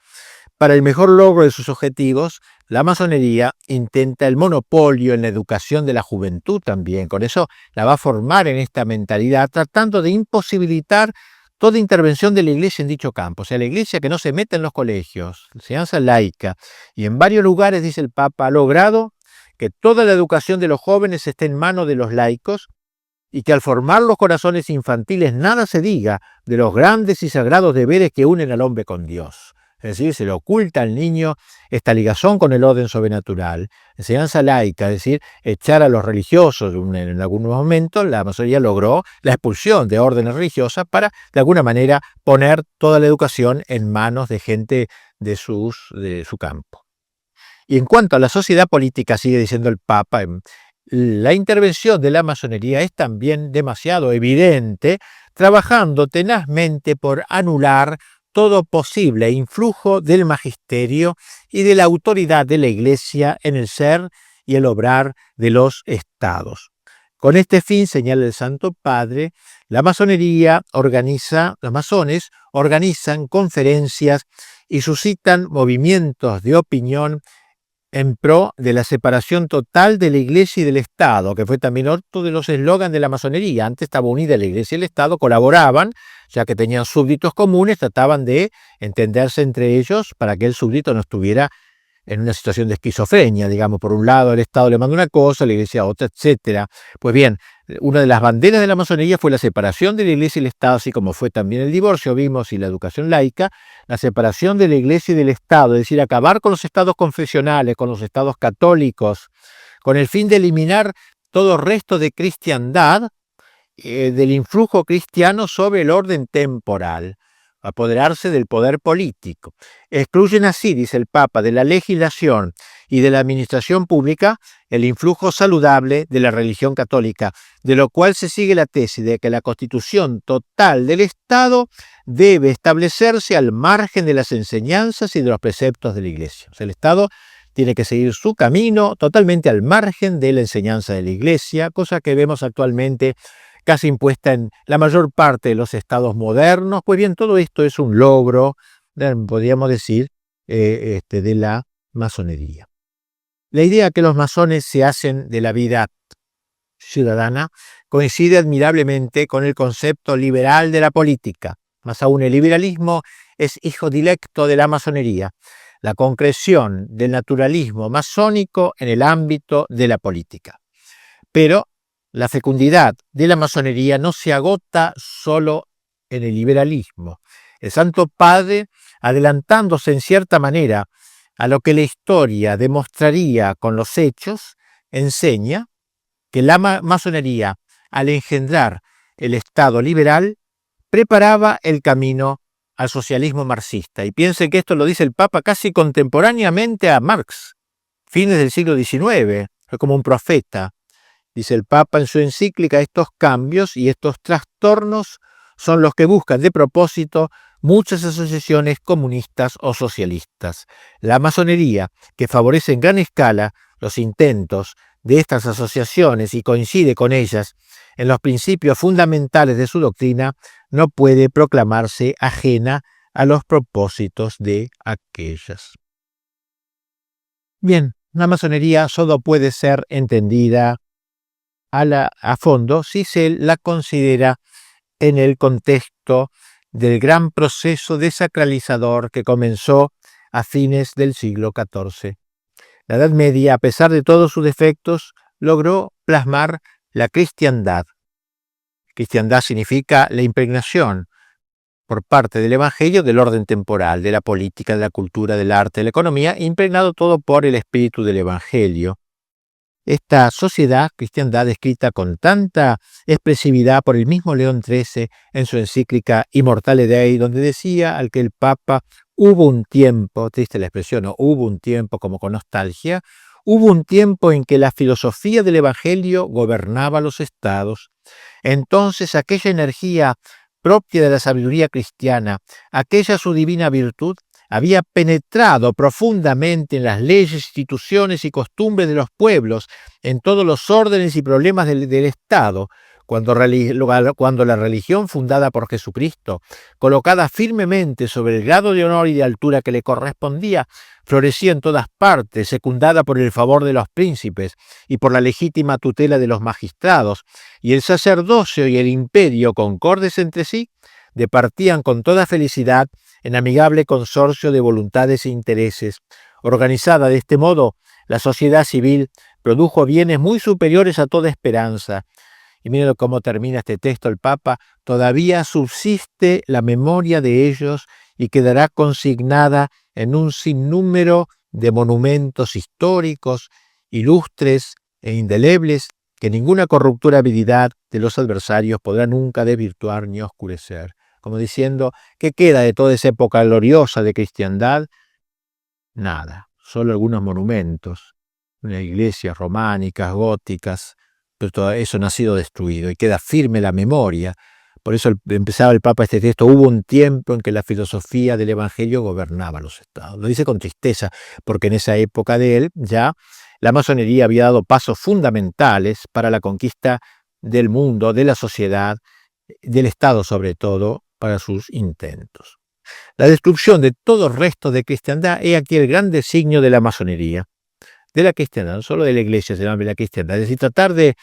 Para el mejor logro de sus objetivos, la masonería intenta el monopolio en la educación de la juventud también. Con eso la va a formar en esta mentalidad, tratando de imposibilitar toda intervención de la Iglesia en dicho campo. O sea, la Iglesia que no se mete en los colegios, enseñanza laica. Y en varios lugares, dice el Papa, ha logrado que toda la educación de los jóvenes esté en manos de los laicos y que al formar los corazones infantiles nada se diga de los grandes y sagrados deberes que unen al hombre con Dios. Es decir, se le oculta al niño esta ligación con el orden sobrenatural. Enseñanza laica, es decir, echar a los religiosos. En algunos momentos la masonería logró la expulsión de órdenes religiosas para, de alguna manera, poner toda la educación en manos de gente de su campo. Y en cuanto a la sociedad política, sigue diciendo el Papa, la intervención de la masonería es también demasiado evidente, trabajando tenazmente por anular todo posible influjo del magisterio y de la autoridad de la Iglesia en el ser y el obrar de los estados. Con este fin, señala el Santo Padre, la masonería los masones organizan conferencias y suscitan movimientos de opinión en pro de la separación total de la Iglesia y del Estado, que fue también otro de los eslogans de la masonería. Antes estaba unida la Iglesia y el Estado, colaboraban, ya que tenían súbditos comunes, trataban de entenderse entre ellos para que el súbdito no estuviera en una situación de esquizofrenia, digamos, por un lado el Estado le manda una cosa, la Iglesia otra, etc. Pues bien, una de las banderas de la masonería fue la separación de la Iglesia y el Estado, así como fue también el divorcio, vimos, y la educación laica, la separación de la Iglesia y del Estado, es decir, acabar con los estados confesionales, con los estados católicos, con el fin de eliminar todo resto de cristiandad, del influjo cristiano sobre el orden temporal, apoderarse del poder político. Excluyen así, dice el Papa, de la legislación y de la administración pública el influjo saludable de la religión católica, de lo cual se sigue la tesis de que la constitución total del Estado debe establecerse al margen de las enseñanzas y de los preceptos de la Iglesia. O sea, el Estado tiene que seguir su camino totalmente al margen de la enseñanza de la Iglesia, cosa que vemos actualmente casi impuesta en la mayor parte de los estados modernos. Pues bien, todo esto es un logro, podríamos decir, de la masonería. La idea que los masones se hacen de la vida ciudadana coincide admirablemente con el concepto liberal de la política. Más aún, el liberalismo es hijo directo de la masonería, la concreción del naturalismo masónico en el ámbito de la política. Pero la fecundidad de la masonería no se agota solo en el liberalismo. El Santo Padre, adelantándose en cierta manera a lo que la historia demostraría con los hechos, enseña que la masonería, al engendrar el Estado liberal, preparaba el camino al socialismo marxista. Y piensen que esto lo dice el Papa casi contemporáneamente a Marx, fines del siglo XIX, fue como un profeta. Dice el Papa en su encíclica, estos cambios y estos trastornos son los que buscan de propósito muchas asociaciones comunistas o socialistas. La masonería, que favorece en gran escala los intentos de estas asociaciones y coincide con ellas en los principios fundamentales de su doctrina, no puede proclamarse ajena a los propósitos de aquellas. Bien, la masonería solo puede ser entendida a fondo si se la considera en el contexto del gran proceso desacralizador que comenzó a fines del siglo XIV. La Edad Media, a pesar de todos sus defectos, logró plasmar la cristiandad. Cristiandad significa la impregnación por parte del Evangelio del orden temporal, de la política, de la cultura, del arte, de la economía, impregnado todo por el espíritu del Evangelio. Esta sociedad, cristiandad, descrita con tanta expresividad por el mismo León XIII en su encíclica Immortale Dei, donde decía al que el Papa hubo un tiempo, triste la expresión, ¿no? Hubo un tiempo como con nostalgia, Hubo un tiempo en que la filosofía del Evangelio gobernaba los estados. Entonces aquella energía propia de la sabiduría cristiana, aquella su divina virtud, había penetrado profundamente en las leyes, instituciones y costumbres de los pueblos, en todos los órdenes y problemas del Estado, cuando la religión fundada por Jesucristo, colocada firmemente sobre el grado de honor y de altura que le correspondía, florecía en todas partes, secundada por el favor de los príncipes y por la legítima tutela de los magistrados, y el sacerdocio y el imperio, concordes entre sí, departían con toda felicidad en amigable consorcio de voluntades e intereses. Organizada de este modo, la sociedad civil produjo bienes muy superiores a toda esperanza. Y miren cómo termina este texto el Papa: todavía subsiste la memoria de ellos y quedará consignada en un sinnúmero de monumentos históricos, ilustres e indelebles, que ninguna corruptibilidad de los adversarios podrá nunca desvirtuar ni oscurecer. Como diciendo, ¿qué queda de toda esa época gloriosa de cristiandad? Nada, solo algunos monumentos, unas iglesias románicas, góticas, pero todo eso no ha sido destruido y queda firme la memoria. Por eso empezaba el Papa este texto: hubo un tiempo en que la filosofía del Evangelio gobernaba los estados. Lo dice con tristeza, porque en esa época de él ya la masonería había dado pasos fundamentales para la conquista del mundo, de la sociedad, del Estado sobre todo, para sus intentos. La destrucción de todo resto de cristiandad es aquí el gran designio de la masonería, de la cristiandad, no solo de la iglesia, sino de la cristiandad. Es decir, tratar de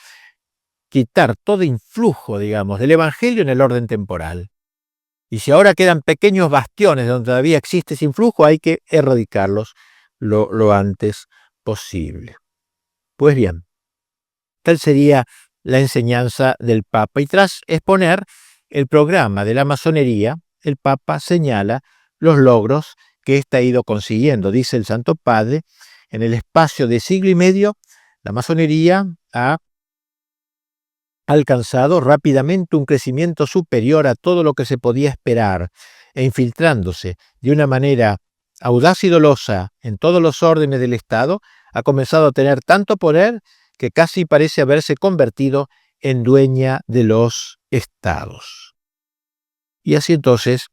quitar todo influjo, digamos, del Evangelio en el orden temporal. Y si ahora quedan pequeños bastiones donde todavía existe ese influjo, hay que erradicarlos lo antes posible. Pues bien, tal sería la enseñanza del Papa. Y tras exponer el programa de la masonería, el Papa señala los logros que ésta ha ido consiguiendo. Dice el Santo Padre: en el espacio de siglo y medio, la masonería ha alcanzado rápidamente un crecimiento superior a todo lo que se podía esperar, e infiltrándose de una manera audaz y dolosa en todos los órdenes del Estado, ha comenzado a tener tanto poder que casi parece haberse convertido en dueña de los estados. Y así entonces,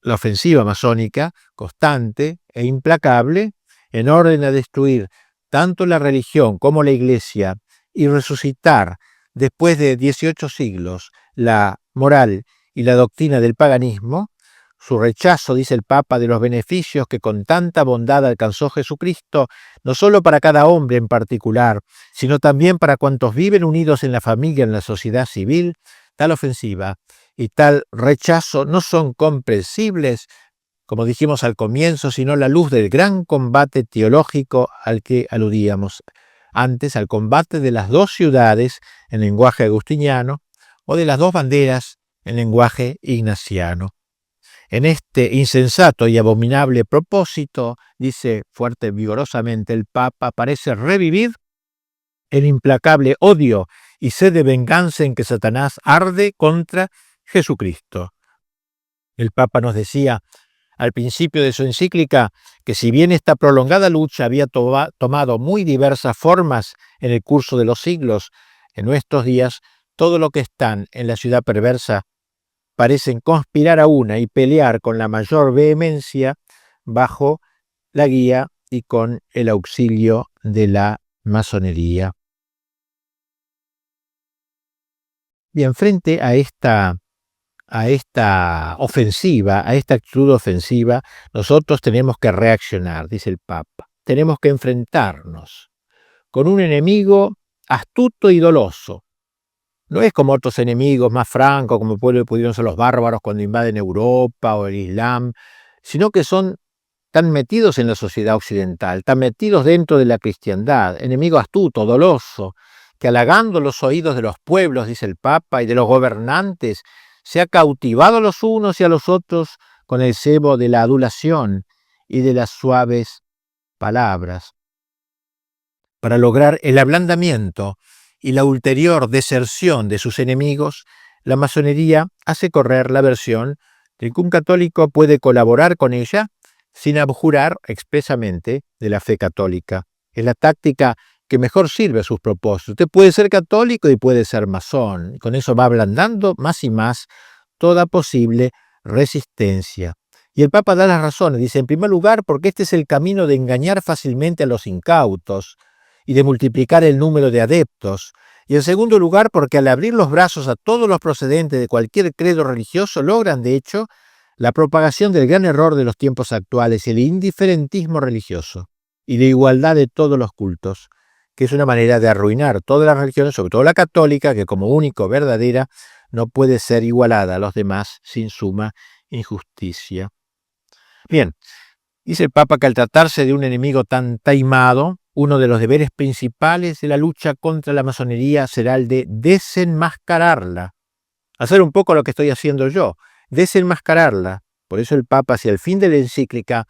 la ofensiva masónica, constante e implacable, en orden a destruir tanto la religión como la Iglesia y resucitar después de 18 siglos la moral y la doctrina del paganismo, su rechazo, dice el Papa, de los beneficios que con tanta bondad alcanzó Jesucristo, no solo para cada hombre en particular, sino también para cuantos viven unidos en la familia, en la sociedad civil. Tal ofensiva y tal rechazo no son comprensibles, como dijimos al comienzo, sino la luz del gran combate teológico al que aludíamos antes, al combate de las dos ciudades en lenguaje agustiniano o de las dos banderas en lenguaje ignaciano. En este insensato y abominable propósito, dice fuerte y vigorosamente el Papa, parece revivir el implacable odio y sed de venganza en que Satanás arde contra Jesucristo. El Papa nos decía al principio de su encíclica que si bien esta prolongada lucha había tomado muy diversas formas en el curso de los siglos, en nuestros días todo lo que están en la ciudad perversa parecen conspirar a una y pelear con la mayor vehemencia bajo la guía y con el auxilio de la masonería. Bien, frente a esta ofensiva, a esta actitud ofensiva, nosotros tenemos que reaccionar, dice el Papa. Tenemos que enfrentarnos con un enemigo astuto y doloso. No es como otros enemigos más francos, como pudieron ser los bárbaros cuando invaden Europa o el Islam, sino que son tan metidos en la sociedad occidental, tan metidos dentro de la cristiandad, enemigo astuto, doloso, que halagando los oídos de los pueblos, dice el Papa, y de los gobernantes, se ha cautivado a los unos y a los otros con el cebo de la adulación y de las suaves palabras. Para lograr el ablandamiento y la ulterior deserción de sus enemigos, la masonería hace correr la versión de que un católico puede colaborar con ella sin abjurar expresamente de la fe católica. Es la táctica que mejor sirve a sus propósitos. Usted puede ser católico y puede ser masón. Y con eso va ablandando más y más toda posible resistencia. Y el Papa da las razones. Dice, en primer lugar, porque este es el camino de engañar fácilmente a los incautos y de multiplicar el número de adeptos. Y en segundo lugar, porque al abrir los brazos a todos los procedentes de cualquier credo religioso, logran, de hecho, la propagación del gran error de los tiempos actuales, el indiferentismo religioso y la igualdad de todos los cultos, que es una manera de arruinar todas las religiones, sobre todo la católica, que como único verdadera no puede ser igualada a los demás sin suma injusticia. Bien, dice el Papa que al tratarse de un enemigo tan taimado, uno de los deberes principales de la lucha contra la masonería será el de desenmascararla. Hacer un poco lo que estoy haciendo yo, desenmascararla. Por eso el Papa, hacia el fin de la encíclica,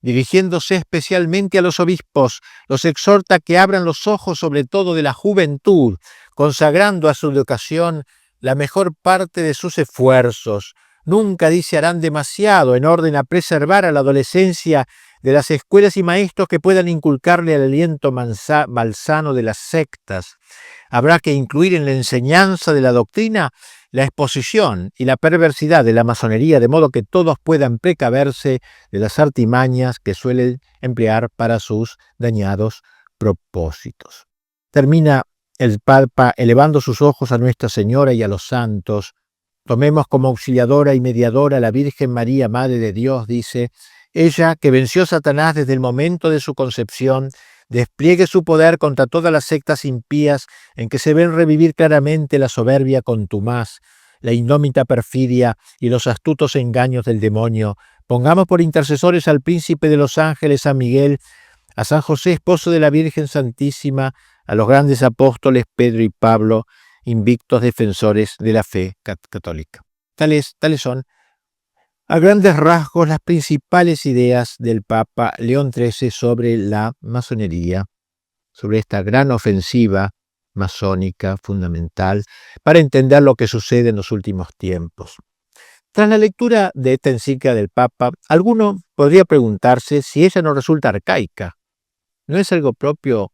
dirigiéndose especialmente a los obispos, los exhorta a que abran los ojos sobre todo de la juventud, consagrando a su educación la mejor parte de sus esfuerzos. Nunca, dice, harán demasiado en orden a preservar a la adolescencia de las escuelas y maestros que puedan inculcarle el aliento malsano de las sectas. Habrá que incluir en la enseñanza de la doctrina la exposición y la perversidad de la masonería, de modo que todos puedan precaverse de las artimañas que suelen emplear para sus dañados propósitos. Termina el Papa elevando sus ojos a Nuestra Señora y a los santos. Tomemos como auxiliadora y mediadora a la Virgen María, Madre de Dios, dice, ella que venció a Satanás desde el momento de su concepción, despliegue su poder contra todas las sectas impías en que se ven revivir claramente la soberbia contumaz, la indómita perfidia y los astutos engaños del demonio. Pongamos por intercesores al príncipe de los ángeles, San Miguel, a San José, esposo de la Virgen Santísima, a los grandes apóstoles Pedro y Pablo, invictos defensores de la fe católica. Tales son, a grandes rasgos, las principales ideas del Papa León XIII sobre la masonería, sobre esta gran ofensiva masónica fundamental para entender lo que sucede en los últimos tiempos. Tras la lectura de esta encíclica del Papa, alguno podría preguntarse si ella no resulta arcaica. ¿No es algo propio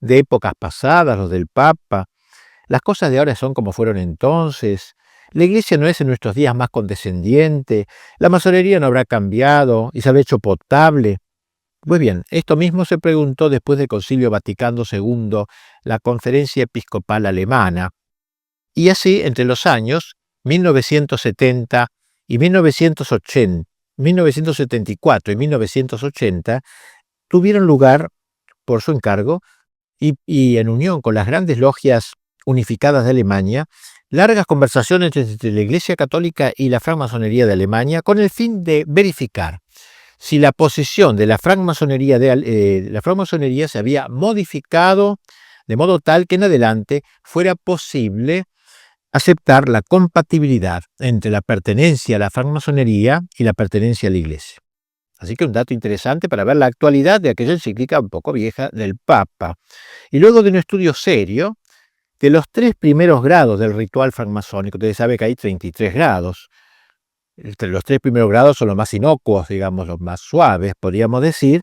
de épocas pasadas, los del Papa? Las cosas de ahora son como fueron entonces. La Iglesia no es en nuestros días más condescendiente. La masonería no habrá cambiado y se habrá hecho potable. Pues bien, esto mismo se preguntó después del Concilio Vaticano II, la Conferencia Episcopal Alemana. Y así, entre los años 1970 y 1974 y 1980, tuvieron lugar, por su encargo, y en unión con las grandes logias unificadas de Alemania, largas conversaciones entre la Iglesia Católica y la francmasonería de Alemania con el fin de verificar si la posición de la francmasonería se había modificado de modo tal que en adelante fuera posible aceptar la compatibilidad entre la pertenencia a la francmasonería y la pertenencia a la Iglesia. Así que un dato interesante para ver la actualidad de aquella encíclica un poco vieja del Papa. Y luego de un estudio serio de los 3 primeros grados del ritual francmasónico, ustedes saben que hay 33 grados. Los 3 primeros grados son los más inocuos, digamos, los más suaves, podríamos decir.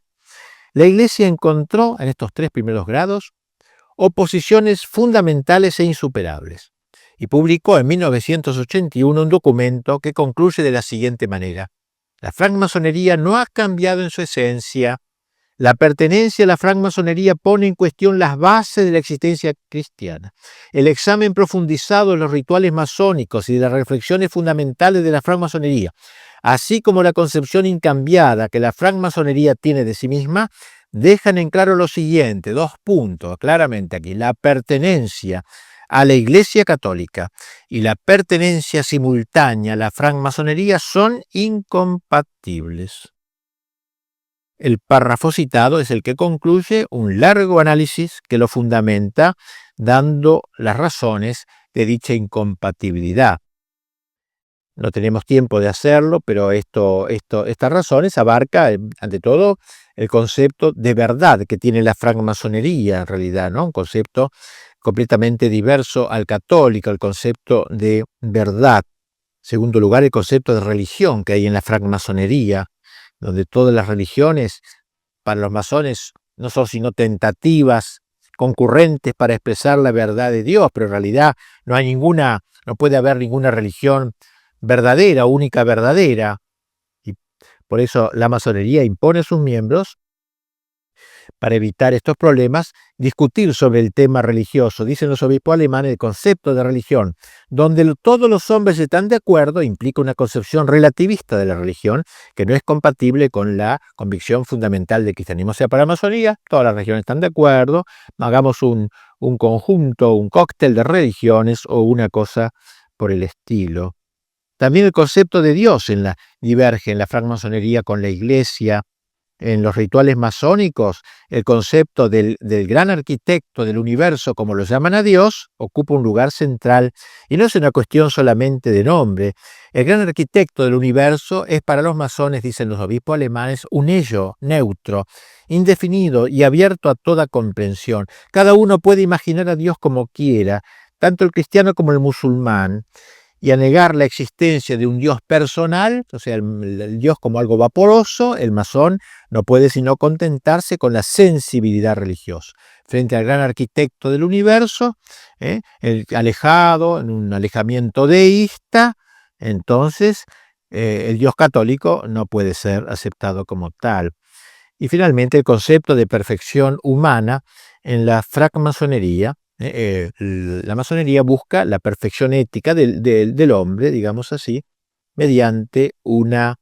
La Iglesia encontró en estos 3 primeros grados oposiciones fundamentales e insuperables. Y publicó en 1981 un documento que concluye de la siguiente manera. La francmasonería no ha cambiado en su esencia. La pertenencia a la francmasonería pone en cuestión las bases de la existencia cristiana. El examen profundizado de los rituales masónicos y de las reflexiones fundamentales de la francmasonería, así como la concepción incambiada que la francmasonería tiene de sí misma, dejan en claro lo siguiente, 2 puntos, claramente aquí. La pertenencia a la Iglesia Católica y la pertenencia simultánea a la francmasonería son incompatibles. El párrafo citado es el que concluye un largo análisis que lo fundamenta, dando las razones de dicha incompatibilidad. No tenemos tiempo de hacerlo, pero estas razones abarcan, ante todo, el concepto de verdad que tiene la francmasonería, en realidad, ¿no? Un concepto completamente diverso al católico, el concepto de verdad. En segundo lugar, el concepto de religión que hay en la francmasonería, donde todas las religiones, para los masones, no son sino tentativas concurrentes para expresar la verdad de Dios, pero en realidad no puede haber ninguna religión verdadera, única verdadera. Y por eso la masonería impone a sus miembros, para evitar estos problemas, discutir sobre el tema religioso. Dicen los obispos alemanes, el concepto de religión, donde todos los hombres están de acuerdo, implica una concepción relativista de la religión que no es compatible con la convicción fundamental del cristianismo. O sea, para la masonería, todas las religiones están de acuerdo, hagamos un conjunto, un cóctel de religiones o una cosa por el estilo. También el concepto de Dios diverge en la francmasonería con la Iglesia. En los rituales masónicos, el concepto del gran arquitecto del universo, como lo llaman a Dios, ocupa un lugar central y no es una cuestión solamente de nombre. El gran arquitecto del universo es para los masones, dicen los obispos alemanes, un ello neutro, indefinido y abierto a toda comprensión. Cada uno puede imaginar a Dios como quiera, tanto el cristiano como el musulmán, y a negar la existencia de un Dios personal, o sea, el Dios como algo vaporoso. El masón no puede sino contentarse con la sensibilidad religiosa. Frente al gran arquitecto del universo, el alejado, en un alejamiento deísta, entonces el Dios católico no puede ser aceptado como tal. Y finalmente el concepto de perfección humana en la francmasonería. La masonería busca la perfección ética del hombre, digamos así, mediante una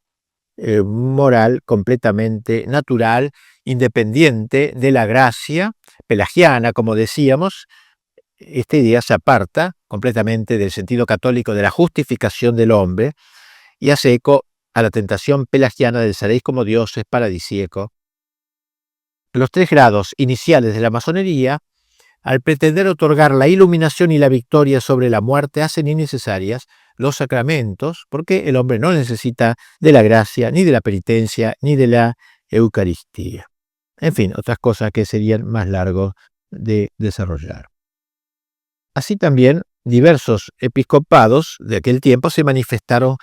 moral completamente natural, independiente de la gracia pelagiana, como decíamos. Esta idea se aparta completamente del sentido católico de la justificación del hombre y hace eco a la tentación pelagiana del seréis como dioses paradisíaco. Los 3 grados iniciales de la masonería, al pretender otorgar la iluminación y la victoria sobre la muerte, hacen innecesarias los sacramentos, porque el hombre no necesita de la gracia, ni de la penitencia, ni de la Eucaristía. En fin, otras cosas que serían más largos de desarrollar. Así también, diversos episcopados de aquel tiempo se manifestaron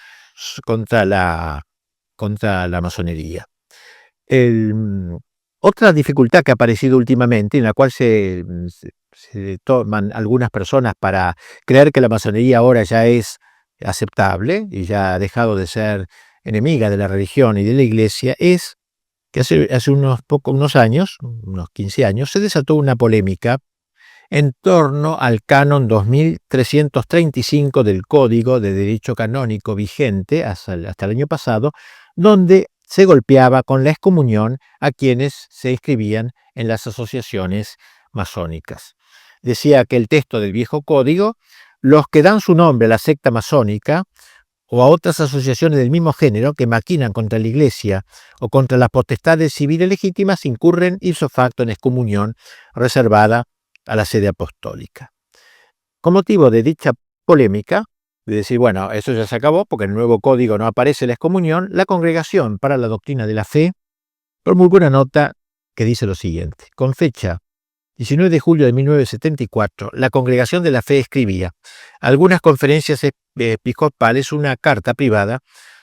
contra la masonería. Otra dificultad que ha aparecido últimamente, en la cual se toman algunas personas para creer que la masonería ahora ya es aceptable y ya ha dejado de ser enemiga de la religión y de la Iglesia, es que hace unos años, unos 15 años, se desató una polémica en torno al canon 2335 del Código de Derecho Canónico vigente hasta el año pasado, donde se golpeaba con la excomunión a quienes se inscribían en las asociaciones masónicas. Decía que el texto del viejo código, los que dan su nombre a la secta masónica o a otras asociaciones del mismo género que maquinan contra la Iglesia o contra las potestades civiles legítimas, incurren ipso facto en excomunión reservada a la sede apostólica. Con motivo de dicha polémica, de decir, bueno, eso ya se acabó porque en el nuevo código no aparece la excomunión, la Congregación para la Doctrina de la Fe promulgó una nota que dice lo siguiente: con fecha 19 de julio de 1974, la Congregación de la Fe escribía algunas conferencias episcopales una carta privada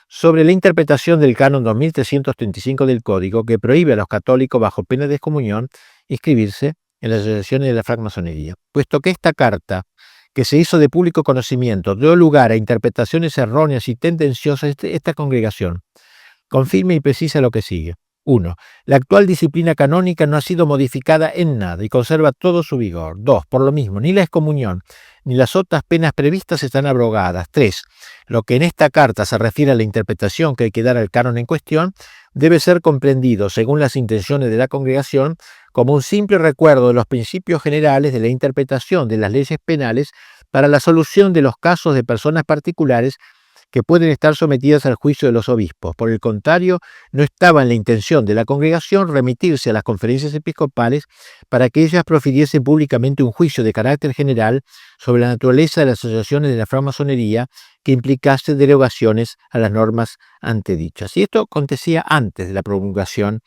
sobre la interpretación del canon 2335 del Código, que prohíbe a los católicos bajo pena de excomunión inscribirse en las asociaciones de la francmasonería. Puesto que esta carta, que se hizo de público conocimiento, dio lugar a interpretaciones erróneas y tendenciosas, esta congregación confirma y precisa lo que sigue. 1. La actual disciplina canónica no ha sido modificada en nada y conserva todo su vigor. 2. Por lo mismo, ni la excomunión ni las otras penas previstas están abrogadas. 3. Lo que en esta carta se refiere a la interpretación que hay que dar al canon en cuestión debe ser comprendido, según las intenciones de la congregación, como un simple recuerdo de los principios generales de la interpretación de las leyes penales para la solución de los casos de personas particulares que pueden estar sometidas al juicio de los obispos. Por el contrario, no estaba en la intención de la congregación remitirse a las conferencias episcopales para que ellas profiriesen públicamente un juicio de carácter general sobre la naturaleza de las asociaciones de la francmasonería que implicase derogaciones a las normas antedichas. Y esto acontecía antes de la promulgación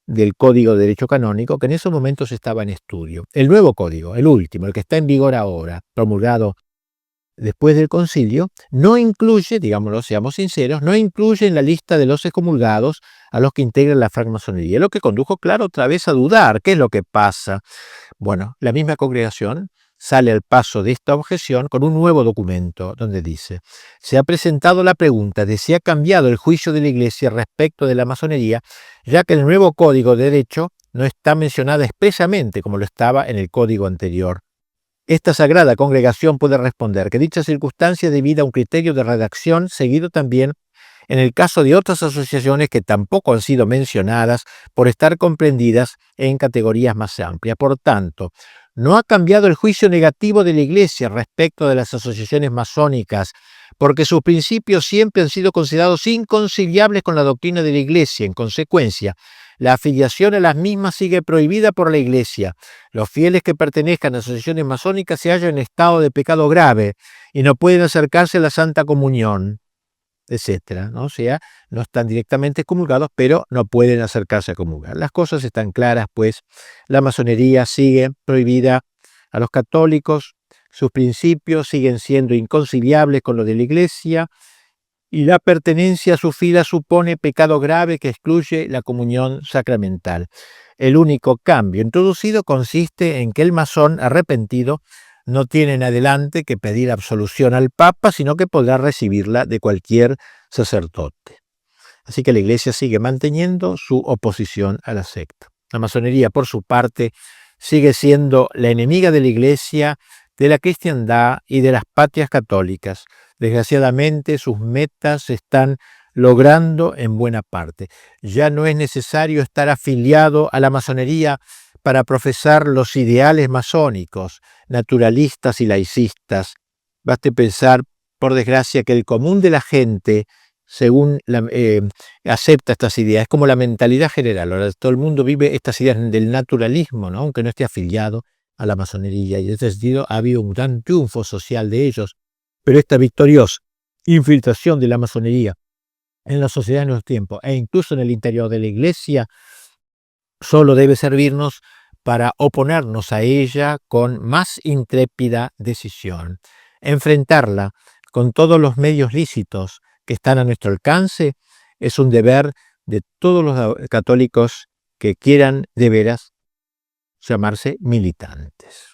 del Código de Derecho Canónico, que en esos momentos estaba en estudio. El nuevo código, el último, el que está en vigor ahora, promulgado después del concilio, no incluye, digámoslo, seamos sinceros, no incluye en la lista de los excomulgados a los que integran la francmasonería, lo que condujo, claro, otra vez a dudar. ¿Qué es lo que pasa? Bueno, la misma congregación sale al paso de esta objeción con un nuevo documento donde dice: se ha presentado la pregunta de si ha cambiado el juicio de la Iglesia respecto de la masonería, ya que el nuevo Código de Derecho no está mencionada expresamente como lo estaba en el código anterior. Esta sagrada congregación puede responder que dicha circunstancia es debida a un criterio de redacción seguido también en el caso de otras asociaciones que tampoco han sido mencionadas por estar comprendidas en categorías más amplias. Por tanto, no ha cambiado el juicio negativo de la Iglesia respecto de las asociaciones masónicas, porque sus principios siempre han sido considerados inconciliables con la doctrina de la Iglesia. En consecuencia, la afiliación a las mismas sigue prohibida por la Iglesia. Los fieles que pertenezcan a asociaciones masónicas se hallan en estado de pecado grave y no pueden acercarse a la Santa Comunión, etcétera, ¿no? O sea, no están directamente excomulgados, pero no pueden acercarse a comulgar. Las cosas están claras, pues la masonería sigue prohibida a los católicos, sus principios siguen siendo inconciliables con los de la Iglesia, y la pertenencia a su fila supone pecado grave que excluye la comunión sacramental. El único cambio introducido consiste en que el masón arrepentido no tiene en adelante que pedir absolución al Papa, sino que podrá recibirla de cualquier sacerdote. Así que la Iglesia sigue manteniendo su oposición a la secta. La masonería, por su parte, sigue siendo la enemiga de la Iglesia, de la cristiandad y de las patrias católicas. Desgraciadamente, sus metas se están logrando en buena parte. Ya no es necesario estar afiliado a la masonería para profesar los ideales masónicos, naturalistas y laicistas. Baste pensar, por desgracia, que el común de la gente, según acepta estas ideas, es como la mentalidad general. Ahora todo el mundo vive estas ideas del naturalismo, ¿no? Aunque no esté afiliado a la masonería, y en ese sentido ha habido un gran triunfo social de ellos. Pero esta victoriosa infiltración de la masonería en la sociedad de nuestro tiempo e incluso en el interior de la Iglesia solo debe servirnos para oponernos a ella con más intrépida decisión. Enfrentarla con todos los medios lícitos que están a nuestro alcance es un deber de todos los católicos que quieran de veras llamarse militantes.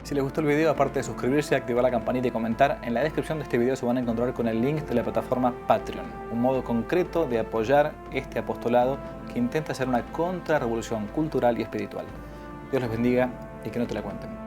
Si les gustó el video, aparte de suscribirse, activar la campanita y comentar, en la descripción de este video se van a encontrar con el link de la plataforma Patreon, un modo concreto de apoyar este apostolado que intenta hacer una contrarrevolución cultural y espiritual. Dios les bendiga y que no te la cuenten.